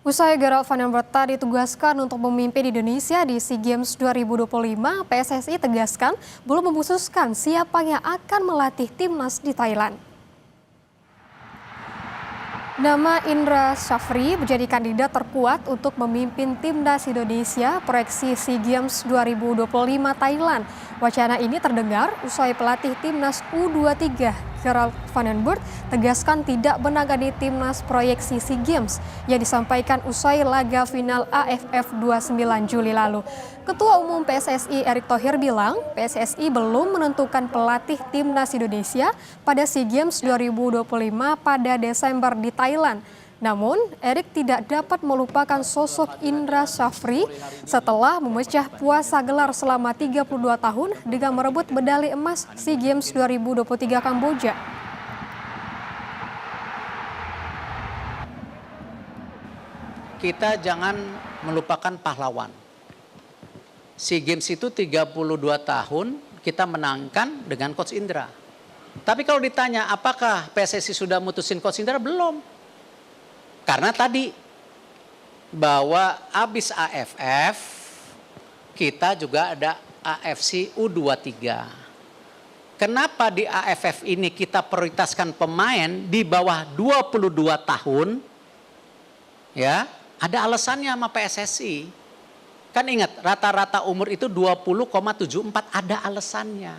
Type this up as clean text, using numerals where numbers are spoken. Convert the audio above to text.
Usai Gerald Van der Berta ditugaskan untuk memimpin Indonesia di SEA Games 2025, PSSI tegaskan belum memutuskan siapa yang akan melatih timnas di Thailand. Nama Indra Syafri menjadi kandidat terkuat untuk memimpin timnas Indonesia proyeksi SEA Games 2025 Thailand. Wacana ini terdengar usai pelatih timnas U23 Gerald Van der Berta tegaskan tidak menangani timnas proyeksi SEA Games yang disampaikan usai laga final AFF 29 Juli lalu. Ketua Umum PSSI Erick Thohir bilang PSSI belum menentukan pelatih timnas Indonesia pada SEA Games 2025 pada Desember di Thailand. Namun, Erick tidak dapat melupakan sosok Indra Syafri setelah memecah puasa gelar selama 32 tahun dengan merebut medali emas SEA Games 2023 Kamboja. Kita jangan melupakan pahlawan. SEA Games itu 32 tahun kita menangkan dengan Coach Indra. Tapi kalau ditanya apakah PSSI sudah mutusin Coach Indra? Belum. Karena tadi bahwa habis AFF kita juga ada AFC U23. Kenapa di AFF ini kita prioritaskan pemain di bawah 22 tahun? Ya, ada alasannya sama PSSI. Kan ingat rata-rata umur itu 20,74, ada alasannya.